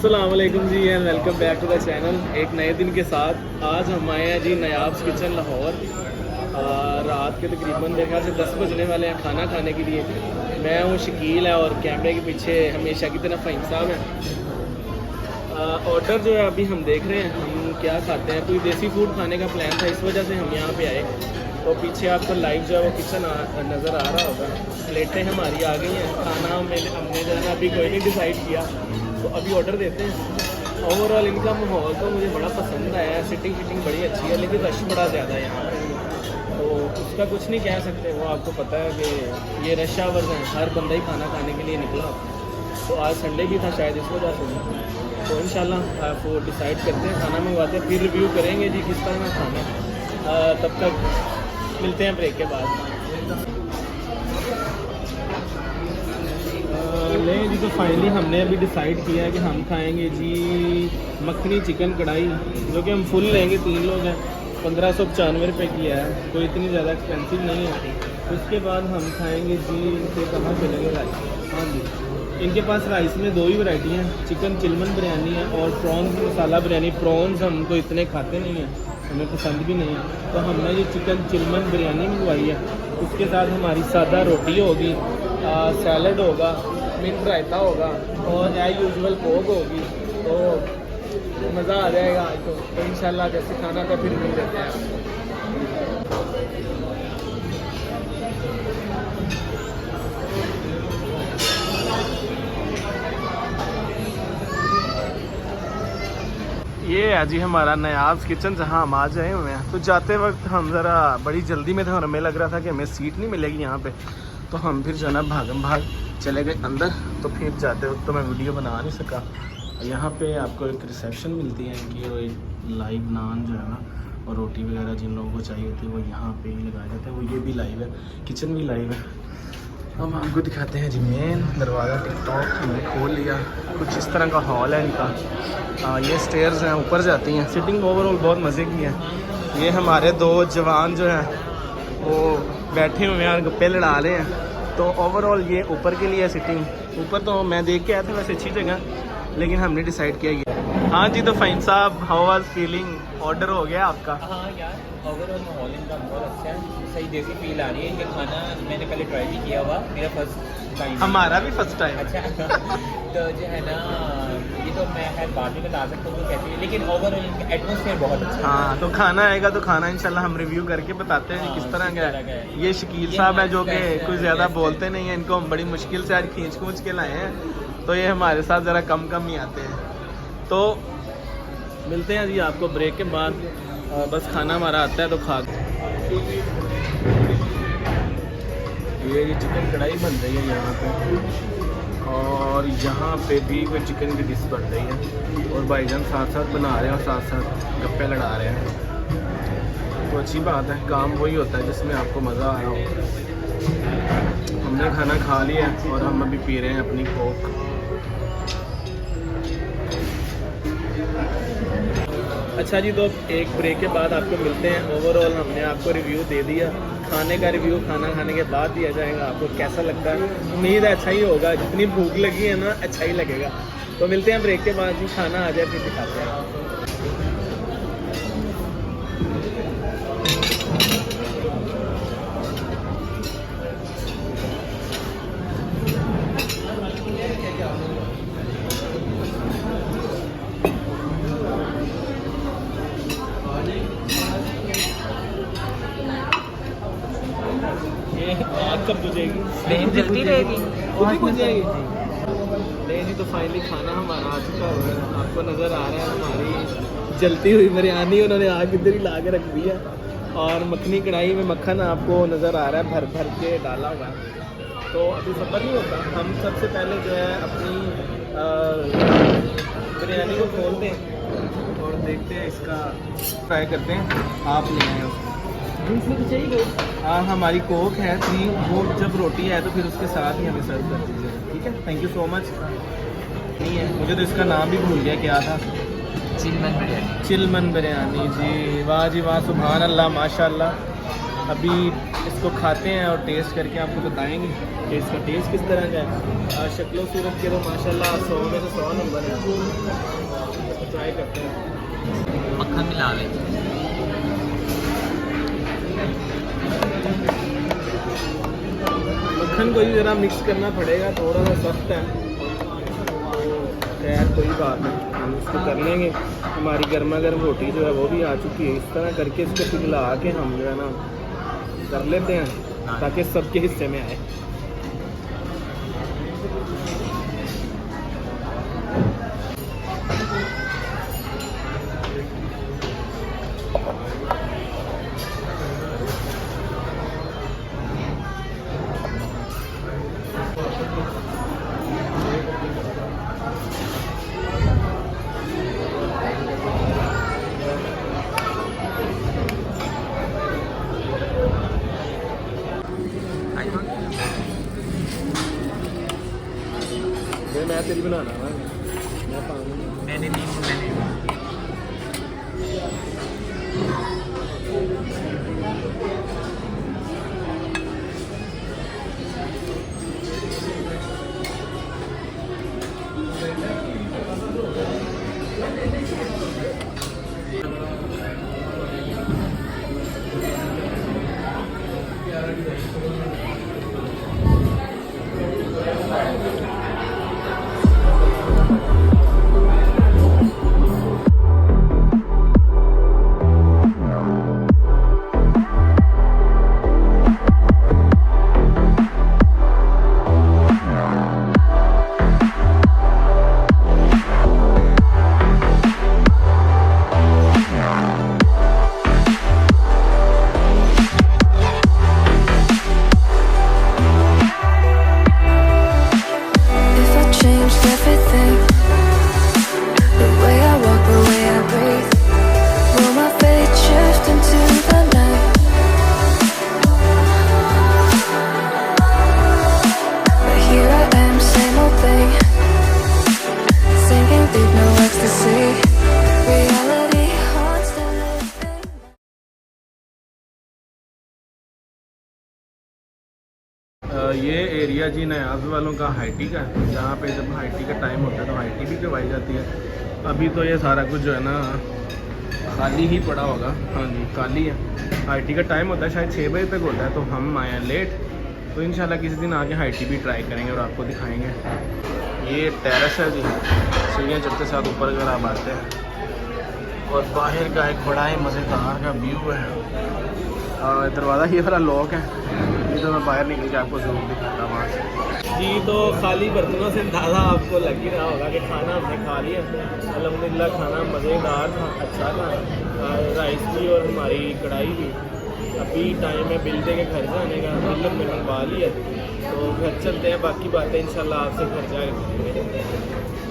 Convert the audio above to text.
अस्सलाम वालेकुम जी and welcome back to the channel. एक नए दिन के साथ आज हम आए हैं जी नयाब्स किचन लाहौर। रात के तकरीबन मेरे ख्याल से 10 बजने वाले हैं खाना खाने के लिए। मैं हूँ शकील है और कैमरे के पीछे हमेशा की तरह फ़हीम साहब हैं। ऑर्डर जो है अभी हम देख रहे हैं हम क्या खाते हैं। कोई देसी फूड खाने का प्लान था, इस वजह से हम यहाँ पे आए। तो पीछे आपको लाइव जो है वो किचन नज़र आ रहा होगा। प्लेटें हमारी आ गई हैं। खाना हमने जो है ना अभी कोई नहीं डिसाइड किया, तो अभी ऑर्डर देते हैं। ओवरऑल इनका माहौल तो मुझे बड़ा पसंद आया है। सिटिंग फिटिंग बड़ी अच्छी है, लेकिन रश बड़ा ज़्यादा है यहाँ पर, तो उसका कुछ नहीं कह सकते। वो आपको पता है कि ये रश आवर्स हैं, हर बंदा ही खाना खाने के लिए निकला। तो आज संडे भी था शायद, इस वजह से। तो इंशाल्लाह आप वो डिसाइड करते हैं, खाना मंगवाते हैं, फिर रिव्यू करेंगे जी किस तरह का खाना है। तब तक मिलते हैं ब्रेक के बाद। नहीं जी, तो फाइनली हमने अभी डिसाइड किया है कि हम खाएंगे जी मखनी चिकन कढ़ाई, जो कि हम फुल लेंगे। 3 लोग हैं, 1595 रुपये किया है, कोई इतनी ज़्यादा एक्सपेंसिव नहीं है। उसके बाद हम खाएंगे जी, इनके कहाँ चलेंगे राइस। हाँ जी, इनके पास राइस में 2 ही वैरायटी हैं, चिकन चिलमन बिरयानी है और प्रॉन्स मसाला बिरयानी। प्रॉन्स हमको इतने खाते नहीं हैं, हमें पसंद भी नहीं है, तो हमने ये चिकन चिलमन बिरयानी मंगवाई है। उसके साथ हमारी सादा रोटी होगी, सैलड होगा, मिंट रायता होगा और एज यूजुअल कोक होगी। तो मज़ा आ जाएगा आज तो इंशाल्लाह। जैसे खाना का फिर मिल देते हैं। ये है जी हमारा नयाब्स किचन, जहाँ हम आज आए हुए हैं। तो जाते वक्त हम ज़रा बड़ी जल्दी में थे और हमें लग रहा था कि हमें सीट नहीं मिलेगी यहाँ पे, तो हम फिर जो है ना भागम भाग चले गए अंदर। तो फिर जाते वक्त तो मैं वीडियो बना नहीं सका। यहाँ पे आपको एक रिसेप्शन मिलती है कि वो लाइव नान जो है ना और रोटी वगैरह जिन लोगों को चाहिए होती है वो यहाँ पे ही लगाए जाते हैं। वो ये भी लाइव है, किचन भी लाइव है। हम आपको दिखाते हैं जी मेन दरवाज़ा। टिकटॉक हमने खोल लिया। कुछ इस तरह का हॉल है इनका। ये स्टेयर्स हैं, ऊपर जाती हैं। सिटिंग ओवरऑल बहुत मज़े की है। ये हमारे 2 जवान जो हैं वो बैठे हुए हैं और गप्पे लड़ा रहे हैं। तो ओवरऑल ये ऊपर के लिए सिटिंग। ऊपर तो मैं देख के आया था वैसे अच्छी जगह, लेकिन हमने डिसाइड किया ये। हाँ जी, तो फ़हीम साहब हाउ वाज फीलिंग? ऑर्डर हो गया आपका? हाँ यार, ओवरऑल माहौल इनका बहुत अच्छा है, सही देसी फील आ रही है। ये खाना मैंने पहले ट्राई भी किया हुआ, मेरा फर्स्ट टाइम। हमारा भी फर्स्ट टाइम। अच्छा तो जो है ना, ये तो मैं खैर बाद में बता सकता हूँ तो कैसे, लेकिन ओवरऑल इनका एटमोसफेयर बहुत अच्छा है। हाँ, तो खाना आएगा तो खाना इंशाल्लाह हम रिव्यू करके बताते हैं किस तरह का है। ये शकील साहब है जो कि कुछ ज़्यादा बोलते नहीं हैं। इनको हम बड़ी मुश्किल से आज खींच के लाए हैं, तो ये हमारे साथ ज़रा कम ही आते हैं। तो मिलते हैं जी आपको ब्रेक के बाद। बस खाना हमारा आता है तो खा। ये चिकन कढ़ाई बन रही है यहाँ पे, और यहाँ पे भी कोई चिकन की डिश बन रही है, और भाईजान साथ साथ बना रहे हैं और साथ साथ गप्पे लड़ा रहे हैं। तो अच्छी बात है, काम वही होता है जिसमें आपको मज़ा आ रहा हो। हमने खाना खा लिया है और हम अभी पी रहे हैं अपनी कोक। अच्छा जी, तो एक ब्रेक के बाद आपको मिलते हैं। ओवरऑल हमने आपको रिव्यू दे दिया। खाने का रिव्यू खाना खाने के बाद दिया जाएगा। आपको कैसा लगता है? उम्मीद है अच्छा ही होगा, जितनी भूख लगी है ना अच्छा ही लगेगा। तो मिलते हैं ब्रेक के बाद जी, खाना आ जाए फिर दिखाते हैं। आग कब बुझेगी? नहीं, जल्दी रहेगी, खुद ही बुझ जाएगी। नहीं जी, तो फाइनली खाना हमारा आ चुका है। आपको नज़र आ रहा है हमारी जलती हुई बिरयानी, उन्होंने आग इधर ही ला के रख दिया। और मखनी कढ़ाई में मक्खन आपको नज़र आ रहा है भर भर के डाला हुआ। तो अभी सफ़र नहीं होता। हम सबसे पहले जो है अपनी बिरयानी को खोल दें और देखते हैं, इसका ट्राई करते हैं। आप ले आए उसको इसमें तो चाहिए। हाँ, हमारी कोक है 3, वो जब रोटी है तो फिर उसके साथ ही हमें सर्व कर दीजिए, ठीक है? Thank you so much. नहीं है, मुझे तो इसका नाम भी भूल गया, क्या था? चिलमन बिरयानी। चिलमन बिरयानी जी, वाह जी वाह, सुभान अल्लाह, माशाल्लाह। अभी इसको खाते हैं और टेस्ट करके आपको बताएंगे कि इसका टेस्ट किस तरह का है। शक्लो सूरत के तो माशाल्लाह 100 में से 100 नंबर है। इसको ट्राई करते हैं। मक्खन मिला लें। मक्खन को ही ज़रा मिक्स करना पड़ेगा, थोड़ा सा सख्त है तो खैर कोई बात नहीं, हम इसको कर लेंगे। हमारी गर्मा गर्म रोटी जो है वो भी आ चुकी है। इस तरह करके इसको पिघला के हम जो है ना कर लेते हैं ताकि सबके हिस्से में आए। मैं तेरी बनाना है, मैं पाऊंगा। मैंने ये एरिया जी नयाज़ वालों का हाईटी का है, जहाँ पे जब हाईटी का टाइम होता है तो हाईटी भी करवाई जाती है। अभी तो ये सारा कुछ जो है ना खाली ही पड़ा होगा। हाँ जी खाली है। हाईटी का टाइम होता है शायद 6 बजे तक होता है, तो हम आए हैं लेट, तो इंशाल्लाह किसी दिन आके हाईटी भी ट्राई करेंगे और आपको दिखाएंगे। ये टेरेस है जी, सीढ़ियाँ चढ़ते साथ ऊपर अगर आप आते हैं और बाहर का एक बड़ा ही मज़ेदार का व्यू है। दरवाज़ा ये वाला लॉक है, ये तो मैं बाहर निकल के आपको जरूर दिखाता वहाँ से जी। तो खाली बर्तनों से अंदाज़ा आपको लग ही रहा होगा कि खाना हमने खा लिया। अल्हम्दुलिल्लाह खाना मज़ेदार था, अच्छा था। राइस भी और हमारी कढ़ाई भी। अभी टाइम है बिल्डे के घर जाने का, बिल में बनवा लिया, तो घर चलते हैं, बाकी बातें इंशाल्लाह आपसे घर जाकर।